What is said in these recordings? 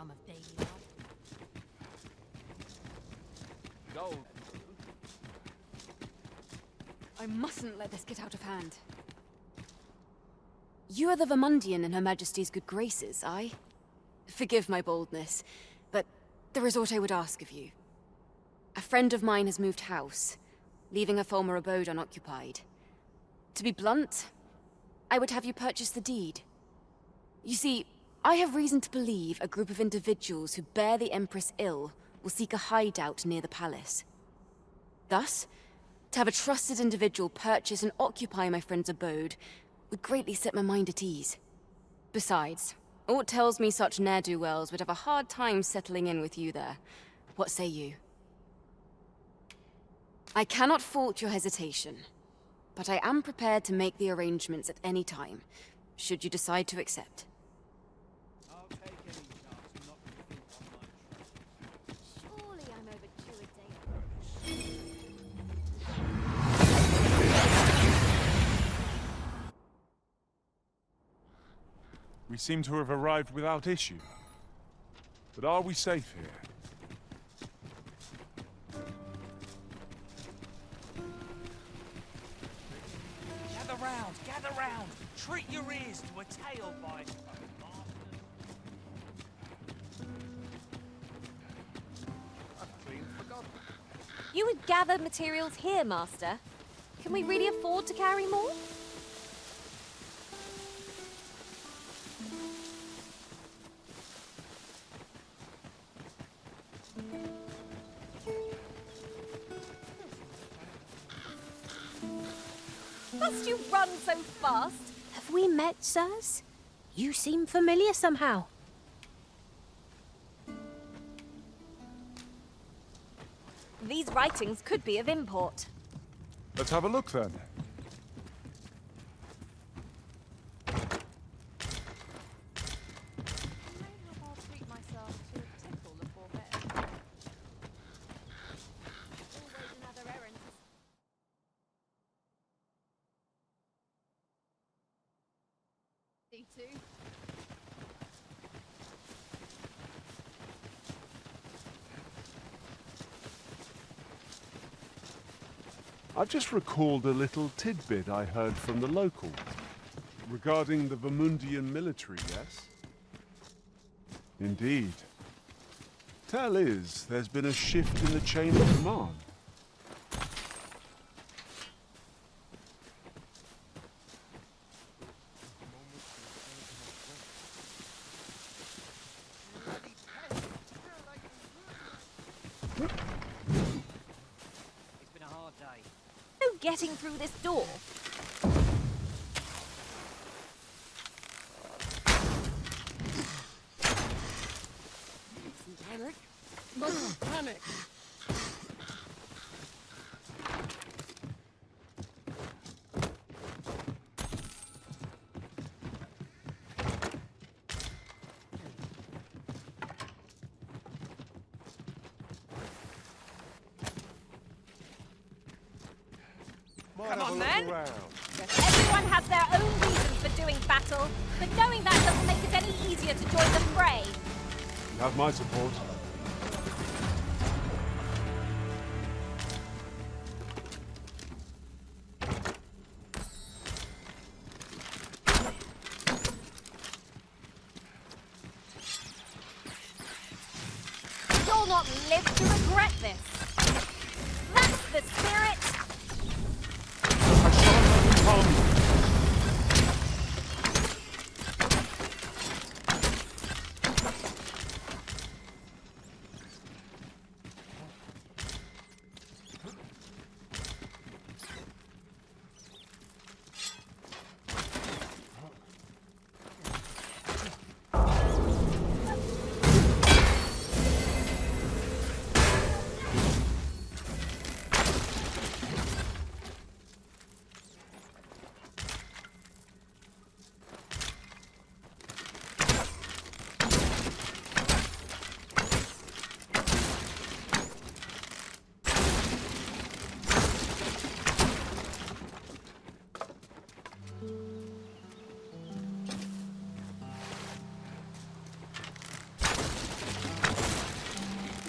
hum of daily life. Gold. I mustn't let this get out of hand. You are the Vermundian in Her Majesty's good graces, aye? Forgive my boldness, but there is aught I would ask of you. A friend of mine has moved house, leaving her former abode unoccupied. To be blunt, I would have you purchase the deed. You see, I have reason to believe a group of individuals who bear the Empress ill will seek a hideout near the palace. Thus, to have a trusted individual purchase and occupy my friend's abode would greatly set my mind at ease. Besides, aught tells me such ne'er-do-wells would have a hard time settling in with you there. What say you? I cannot fault your hesitation, but I am prepared to make the arrangements at any time, should you decide to accept. I'll take any chance not to think on my trust. Surely I'm overdue a day. We seem to have arrived without issue. But are we safe here? Gather round! Treat your ears to a tale by I've clean forgotten. You would gather materials here, Master. Can we really afford to carry more? Must you run so fast? Have we met, sirs? You seem familiar somehow. These writings could be of import. Let's have a look then. I've just recalled a little tidbit I heard from the locals regarding the Vermundian military, yes? Indeed. Tell is, there's been a shift in the chain of command. It's been a hard day. No getting through this door. Panic? Mustn't panic! Come on, then. Everyone has their own reasons for doing battle, but knowing that doesn't make it any easier to join the fray. You have my support. You'll not live to regret this. That's the spirit. I shall not come.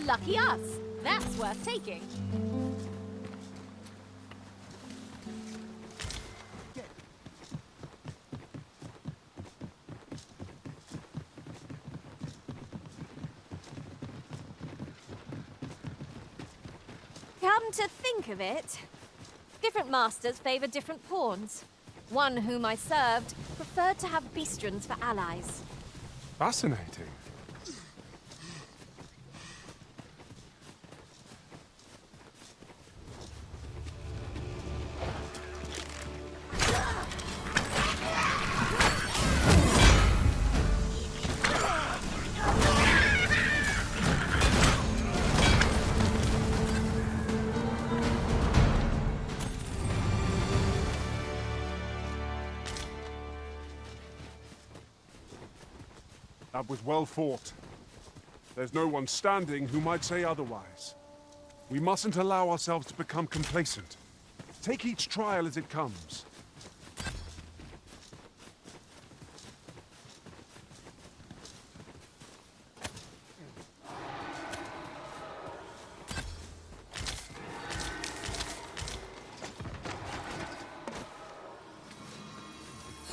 Lucky us. That's worth taking. Come to think of it, different masters favor different pawns. One whom I served preferred to have beastrons for allies. Fascinating. That was well fought. There's no one standing who might say otherwise. We mustn't allow ourselves to become complacent. Take each trial as it comes.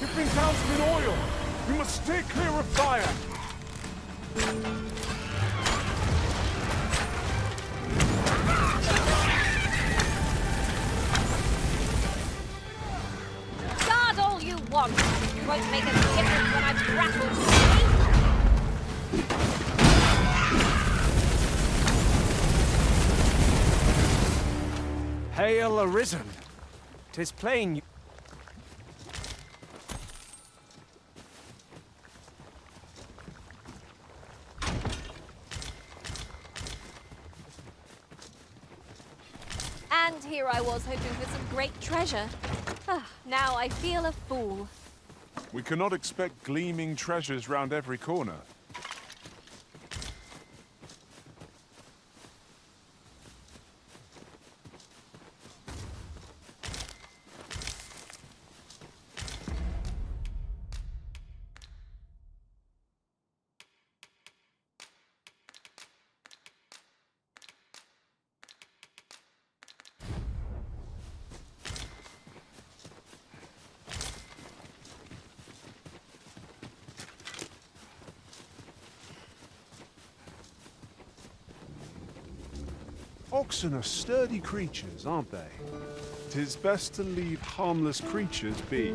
You've been doused in oil! We must stay clear of fire! Guard all you want. It won't make a difference when I've grappled you. Hail Arisen. 'Tis plain. And here I was hoping for some great treasure. Now I feel a fool. We cannot expect gleaming treasures round every corner. Oxen are sturdy creatures, aren't they? 'Tis best to leave harmless creatures be.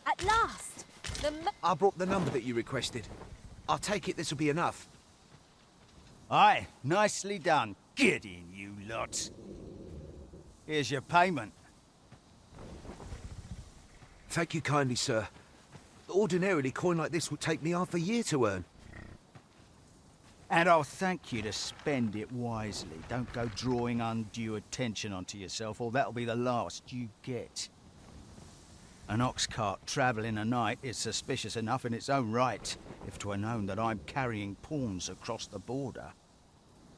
At last! I brought the number that you requested. I'll take it this'll be enough. Aye, nicely done. Get in, you lot. Here's your payment. Thank you kindly, sir. Ordinarily, coin like this would take me half a year to earn. And I'll thank you to spend it wisely. Don't go drawing undue attention onto yourself, or that'll be the last you get. An ox cart travelling a night is suspicious enough in its own right, if 'twere known that I'm carrying pawns across the border.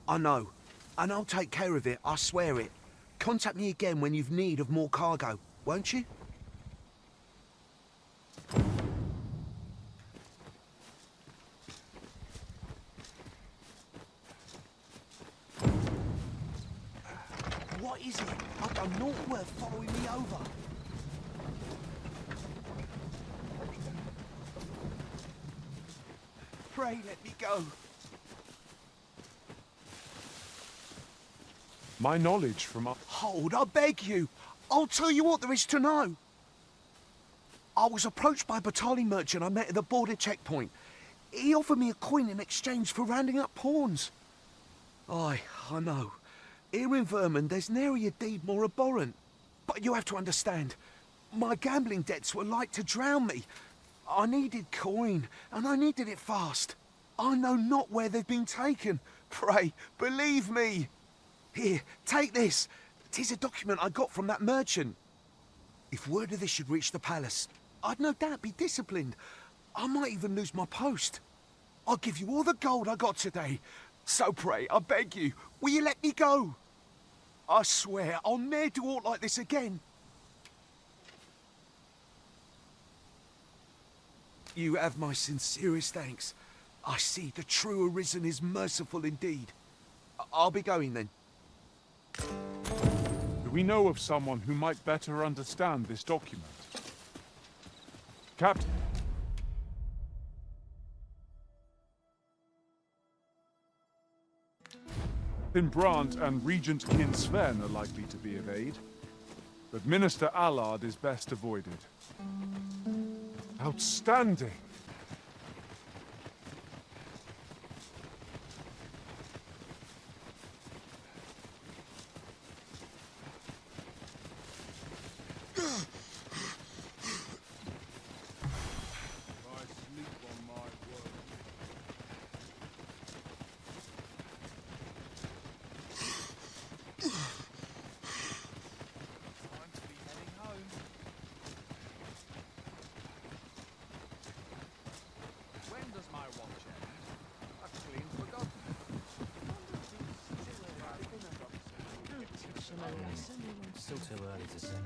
I know, and I'll take care of it, I swear it. Contact me again when you've need of more cargo, won't you? What is it? I've done naught worth following me over. Pray let me go. My knowledge from Hold, I beg you. I'll tell you what there is to know. I was approached by a battalion merchant I met at the border checkpoint. He offered me a coin in exchange for rounding up pawns. Aye, I know. Here in Vermont, there's nary a deed more abhorrent. But you have to understand, my gambling debts were like to drown me. I needed coin, and I needed it fast. I know not where they've been taken. Pray, believe me. Here, take this. 'Tis a document I got from that merchant. If word of this should reach the palace, I'd no doubt be disciplined. I might even lose my post. I'll give you all the gold I got today. So pray, I beg you, will you let me go? I swear I'll ne'er do aught like this again. You have my sincerest thanks. I see the true Arisen is merciful indeed. I'll be going then. Do we know of someone who might better understand this document? Captain. Brandt and Regent Kin Sven are likely to be of aid, but Minister Allard is best avoided. Outstanding! Still too early to set out.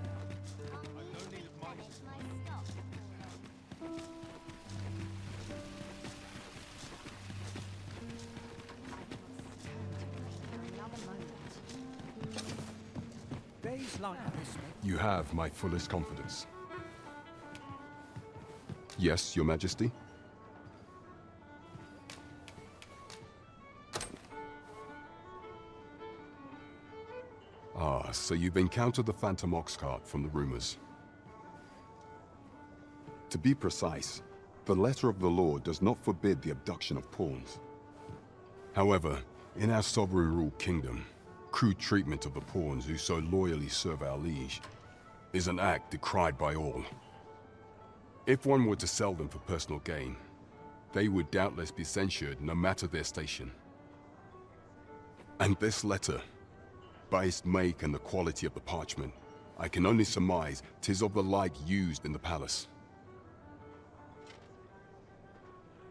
Days like this You have my fullest confidence. Yes, Your Majesty? Ah, so you've encountered the Phantom Oxcart from the rumors. To be precise, the letter of the law does not forbid the abduction of pawns. However, in our sovereign-ruled kingdom, crude treatment of the pawns who so loyally serve our liege is an act decried by all. If one were to sell them for personal gain, they would doubtless be censured no matter their station. And this letter, by its make and the quality of the parchment, I can only surmise 'tis of the like used in the palace.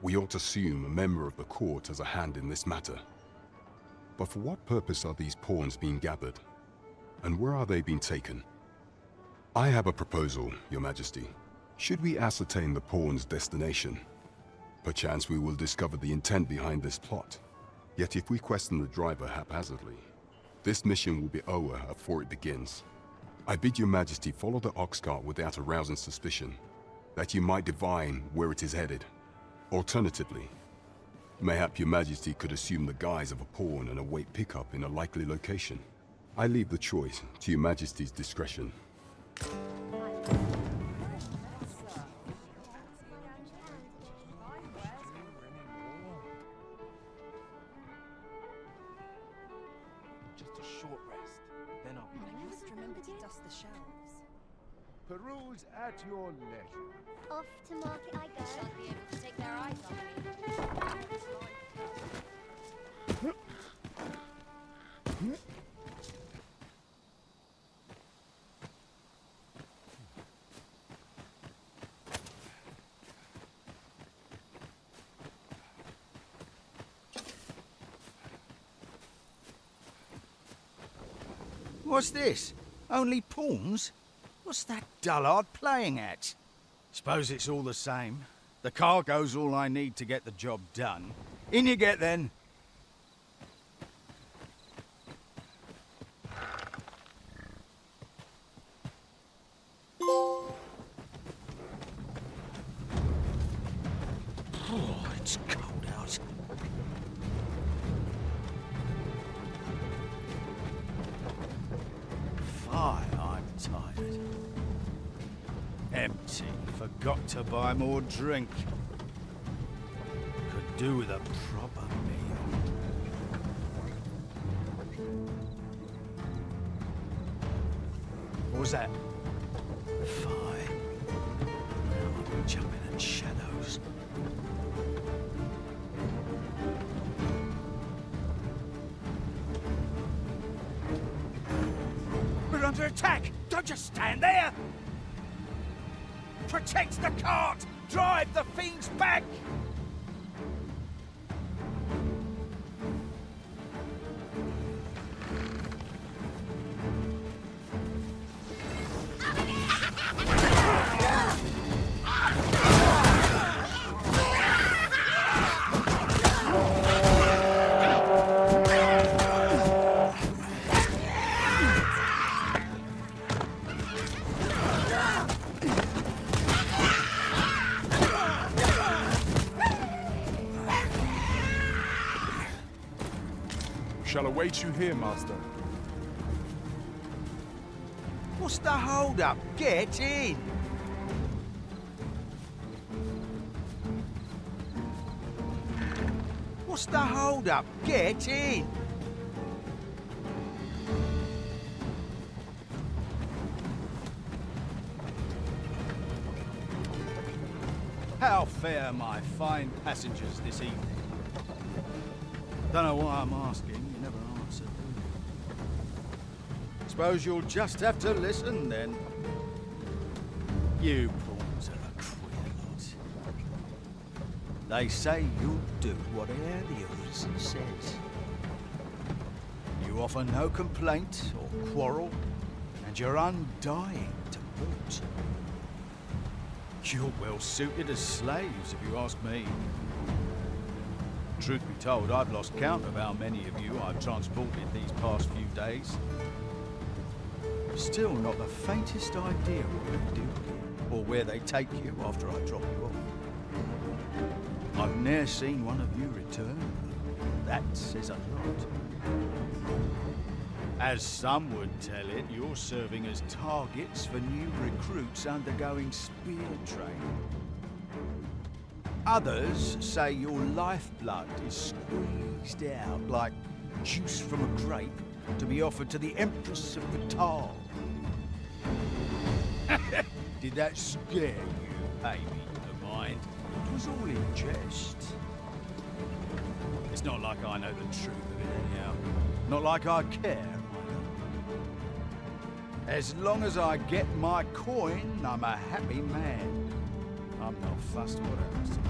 We ought to assume a member of the court has a hand in this matter. But for what purpose are these pawns being gathered? And where are they being taken? I have a proposal, Your Majesty. Should we ascertain the pawn's destination, perchance we will discover the intent behind this plot. Yet if we question the driver haphazardly, this mission will be over before it begins. I bid Your Majesty follow the Oxcart without arousing suspicion, that you might divine where it is headed. Alternatively, mayhap Your Majesty could assume the guise of a pawn and await pickup in a likely location. I leave the choice to Your Majesty's discretion. just a short rest. Then I'll be back. You must remember to dust the shelves. Peruse at your leisure. Off to market I go. Shan't be able to take their eyes off me. What's this? Only pawns? What's that dullard playing at? Suppose it's all the same. The cargo's all I need to get the job done. In you get then. Oh, it's cold out. I'm tired. Empty. Forgot to buy more drink. Could do with a proper meal. What was that? Fine. Now I'm jumping at shadows. under attack! Don't just stand there! Protect the cart! Drive the fiends back! Shall await you here, Master. What's the hold-up? Get in! What's the hold-up? Get in! How fare my fine passengers this evening? Don't know why I'm asking, you never answer, do you? Suppose you'll just have to listen, then. You prawns are a queer lot. They say you'll do whatever the Arisen says. You offer no complaint or quarrel, and you're undying to boot. You're well suited as slaves, if you ask me. Truth be told, I've lost count of how many of you I've transported these past few days. Still not the faintest idea what you do here, or where they take you after I drop you off. I've ne'er seen one of you return. That says a lot. As some would tell it, you're serving as targets for new recruits undergoing spear training. Others say your lifeblood is squeezed out like juice from a grape to be offered to the Empress of Batal. Did that scare you, baby, of mine? It was all in jest. It's not like I know the truth of it anyhow. Not like I care, either. As long as I get my coin, I'm a happy man. I'm not fussed what happens to me.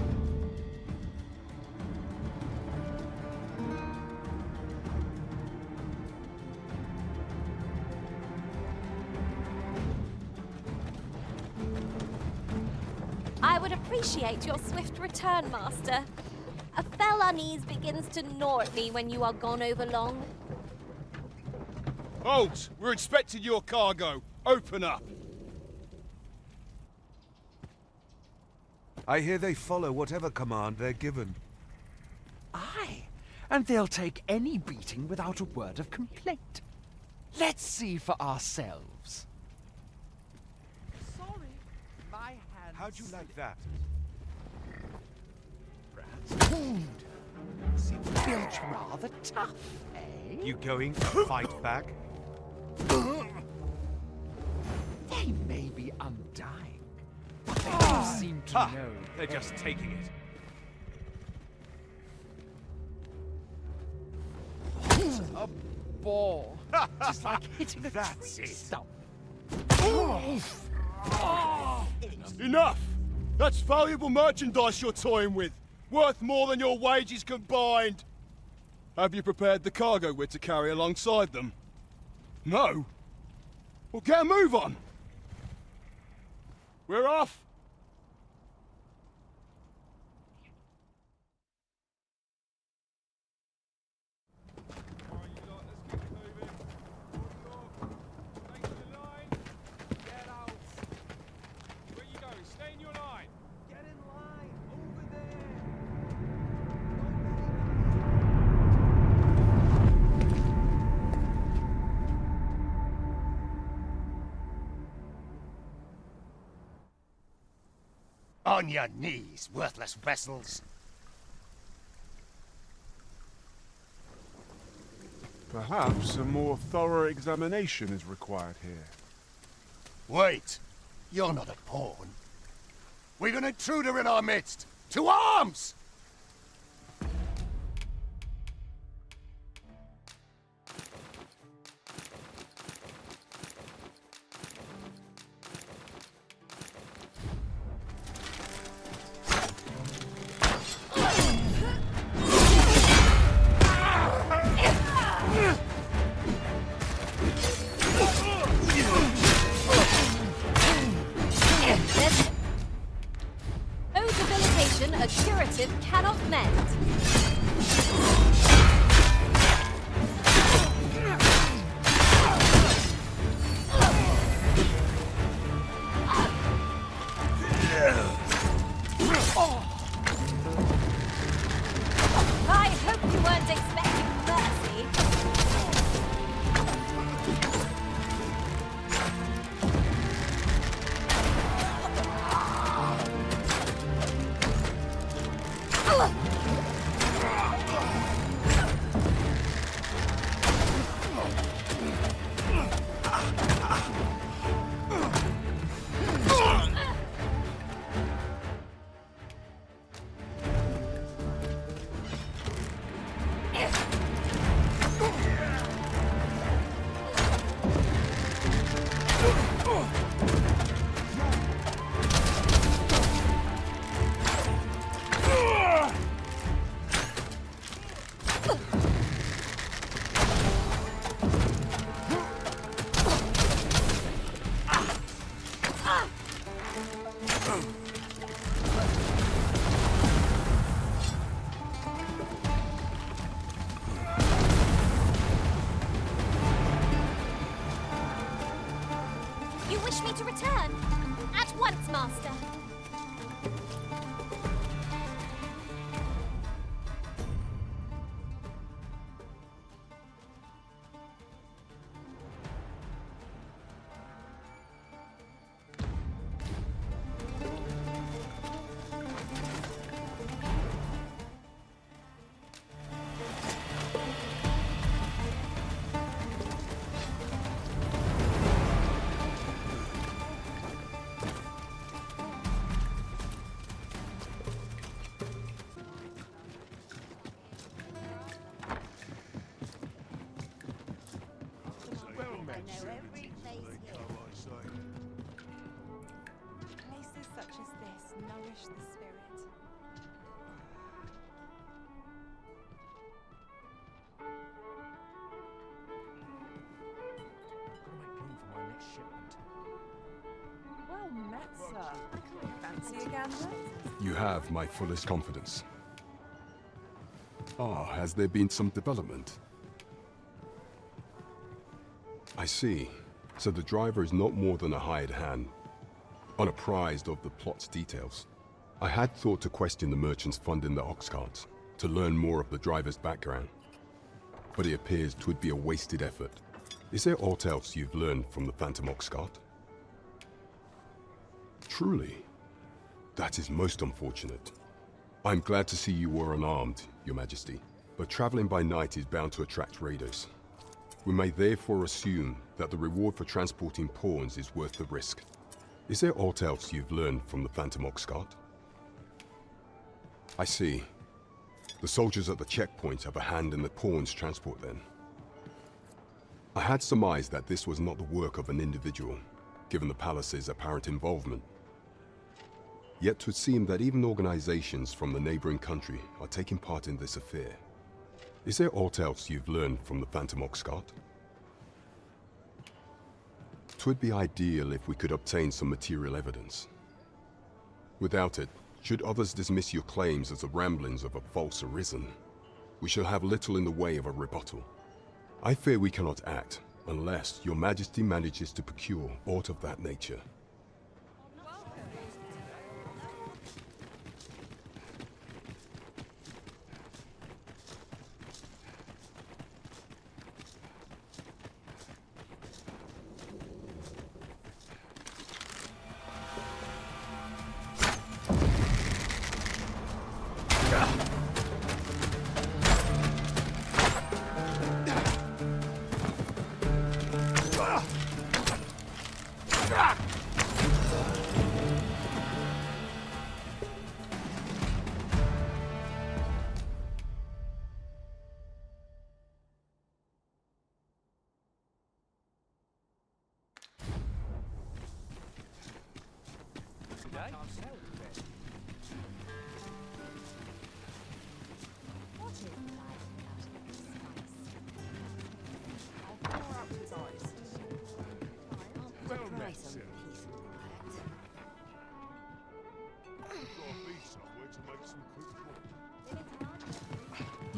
I would appreciate your swift return, Master. A fell unease begins to gnaw at me when you are gone over long. Halt! We're inspecting your cargo. Open up. I hear they follow whatever command they're given. Aye, and they'll take any beating without a word of complaint. Let's see for ourselves. Sorry, my hands. How'd you like that? Wound. Seem built rather tough, eh? You going to fight back? They may be undying, but they do seem to know. They're just taking it. A ball. Just like hitting a That's tree it. stump. Enough! That's valuable merchandise you're toying with. Worth more than your wages combined. Have you prepared the cargo we're to carry alongside them? No? Well, get a move on. We're off. On your knees, worthless vessels. Perhaps a more thorough examination is required here. Wait, you're not a pawn. We've an intruder in our midst. To arms! affliction a curative cannot mend. I hope you weren't expecting mercy. You wish me to return? At once, Master. Places such as this nourish the spirit. Gotta make room for my next shipment. Well met, sir. Fancy a gander? You have my fullest confidence. Ah, has there been some development? I see. So the driver is not more than a hired hand, unapprised of the plot's details. I had thought to question the merchants funding the Oxcarts, to learn more of the driver's background. But it appears 'twould be a wasted effort. Is there aught else you've learned from the Phantom Oxcart? Truly? That is most unfortunate. I'm glad to see you were unarmed, Your Majesty, but traveling by night is bound to attract raiders. We may therefore assume that the reward for transporting pawns is worth the risk. Is there aught else you've learned from the Phantom Oxcart? I see. The soldiers at the checkpoint have a hand in the pawns transport then. I had surmised that this was not the work of an individual, given the palace's apparent involvement. Yet 'twould seem that even organizations from the neighboring country are taking part in this affair. Is there aught else you've learned from the Phantom Oxcart? 'Twould be ideal if we could obtain some material evidence. Without it, should others dismiss your claims as the ramblings of a false Arisen, we shall have little in the way of a rebuttal. I fear we cannot act unless Your Majesty manages to procure aught of that nature.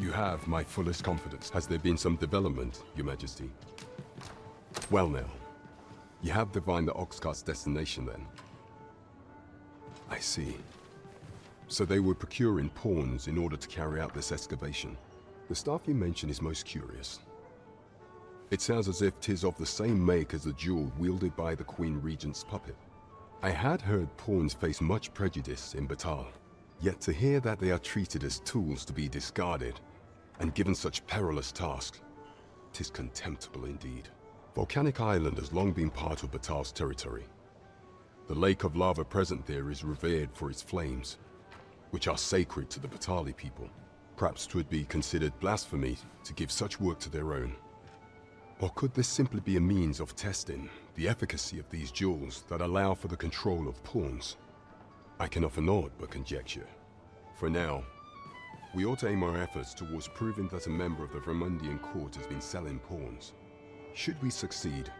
You have my fullest confidence. Has there been some development, Your Majesty? Well now, you have divined the Oxcart's destination then. I see. So they were procuring pawns in order to carry out this excavation. The stuff you mention is most curious. It sounds as if 'tis of the same make as the jewel wielded by the Queen Regent's puppet. I had heard pawns face much prejudice in Batal, yet to hear that they are treated as tools to be discarded and given such perilous tasks, 'tis contemptible indeed. Volcanic Island has long been part of Batal's territory. The lake of lava present there is revered for its flames, which are sacred to the Batali people. Perhaps 'twould be considered blasphemy to give such work to their own. Or could this simply be a means of testing the efficacy of these jewels that allow for the control of pawns? I can offer naught but conjecture. For now, we ought to aim our efforts towards proving that a member of the Vermundian court has been selling pawns. Should we succeed,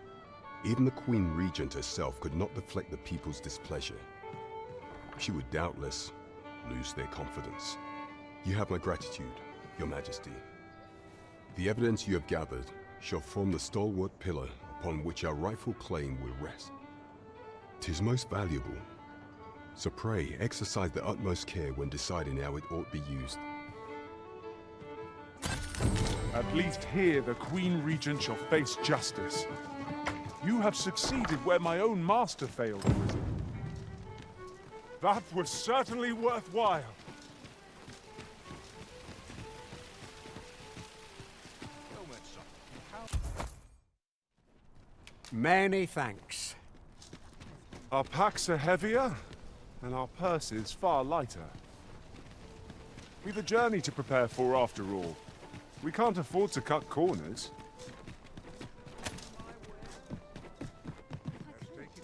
even the Queen Regent herself could not deflect the people's displeasure. She would doubtless lose their confidence. You have my gratitude, Your Majesty. The evidence you have gathered shall form the stalwart pillar upon which our rightful claim will rest. 'Tis most valuable, so pray exercise the utmost care when deciding how it ought be used. At least here the Queen Regent shall face justice. You have succeeded where my own master failed, Arisen. That was certainly worthwhile. Many thanks. Our packs are heavier, and our purses far lighter. We've a journey to prepare for after all. We can't afford to cut corners.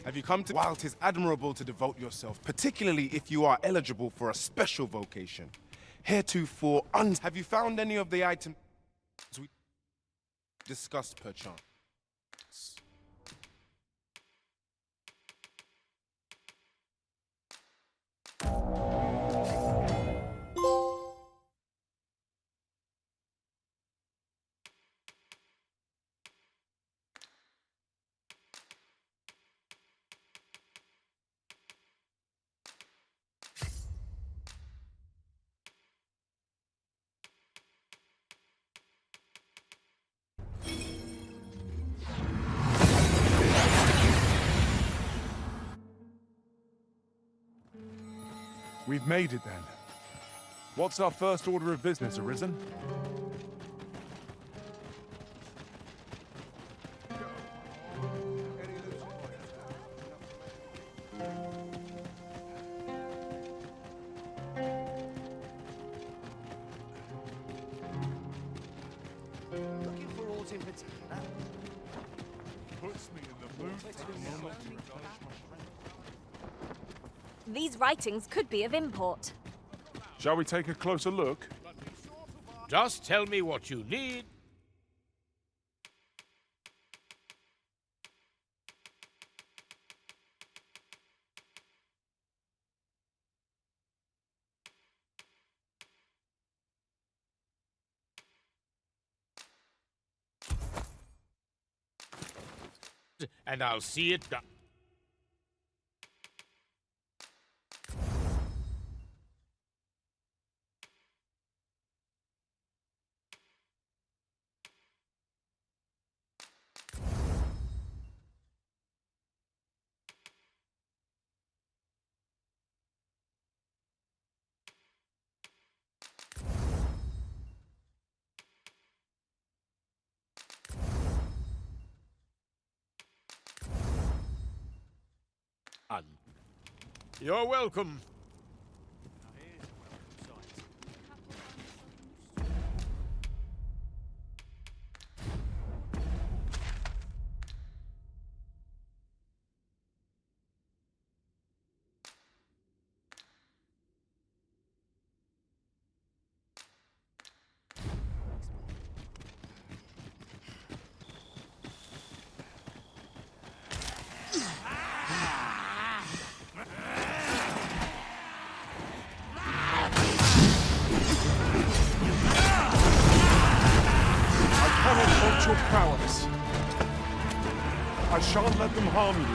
Have you come to... While 'tis admirable to devote yourself, particularly if you are eligible for a special vocation. Heretofore, have you found any of the items we discussed perchance? We've made it then. What's our first order of business, Arisen? Looking for aught in particular? Puts me in the mood for a moment. These writings could be of import. Shall we take a closer look? Just tell me what you need. And I'll see it done. You're welcome. your prowess. I shan't let them harm you.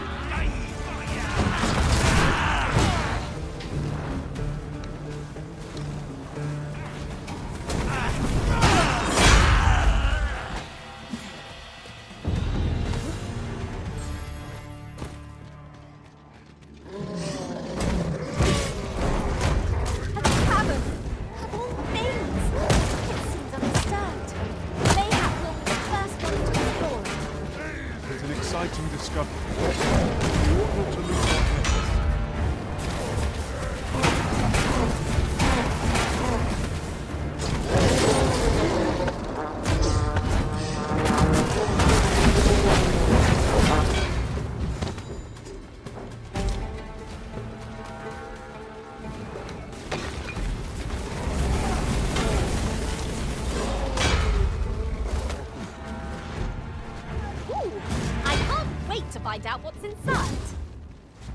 Find out what's inside.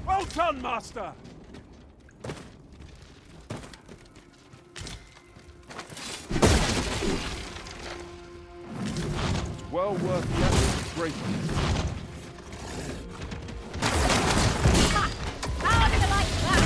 Well done, Master! It's well worth the effort to break it. How do you like that?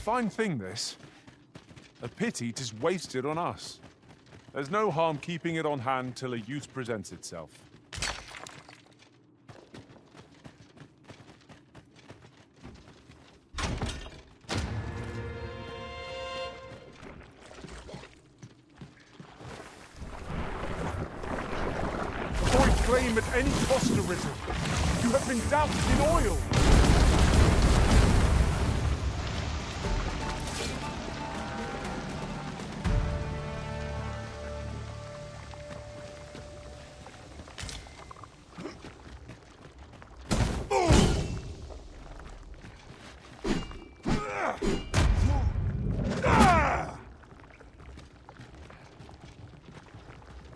Fine thing, this. A pity 'tis wasted on us. There's no harm keeping it on hand till a use presents itself. Avoid claim at any cost, Arisen. You have been doused in oil.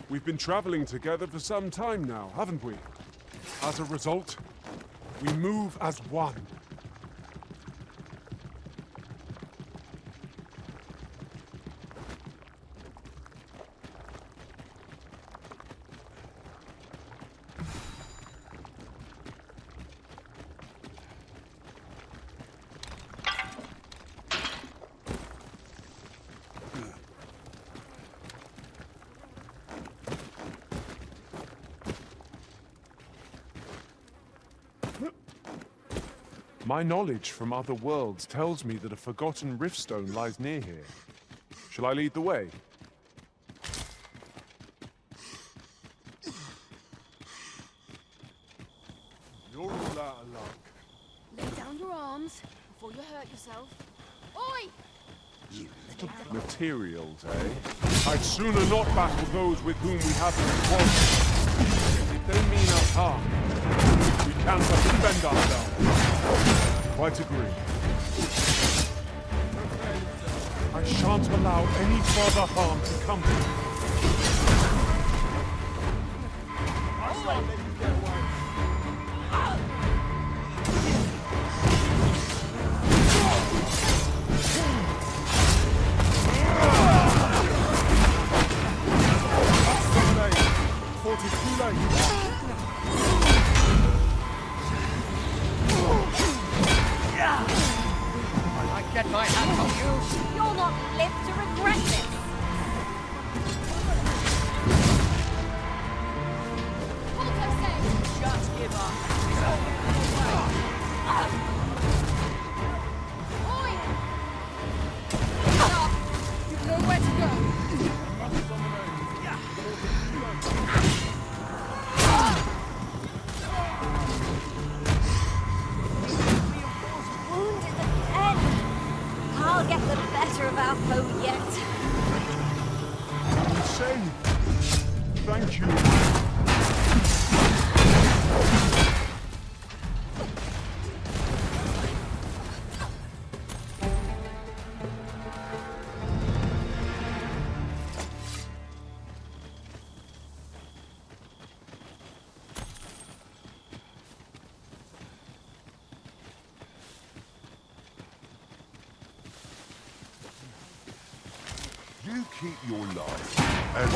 We've been traveling together for some time now, haven't we? As a result, we move as one. My knowledge from other worlds tells me that a forgotten riftstone lies near here. Shall I lead the way? You're all out of luck. Lay down your arms before you hurt yourself. Oi! Materials, eh? I'd sooner not battle those with whom we have an equality. If they mean us harm, we can but defend ourselves. Quite agree. I shan't allow any further harm to come to you. way! Thank you. You keep your life, and...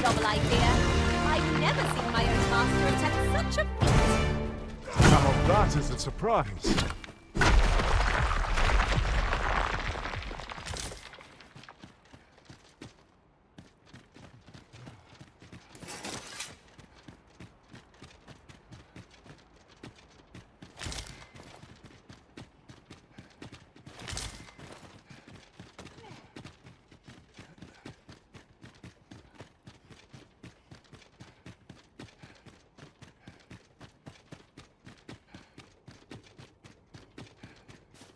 Novel idea. I've never seen my own master attempt such a feat. Now that is a surprise.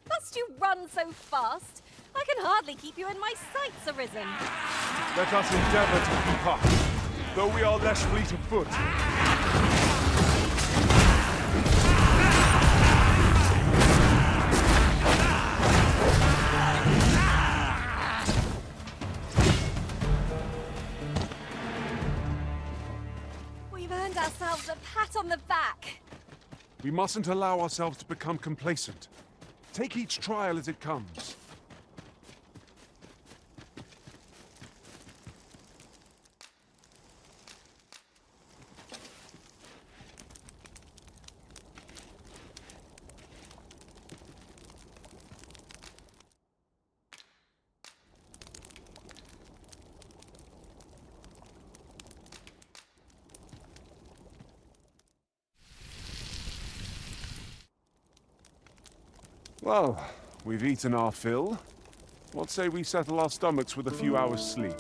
Must you run so fast? I can hardly keep you in my sights, Arisen. Let us endeavor to keep up, though we are less fleet of foot. We've earned ourselves a pat on the back. We mustn't allow ourselves to become complacent. Take each trial as it comes. Well, we've eaten our fill. What say we settle our stomachs with a few hours' sleep?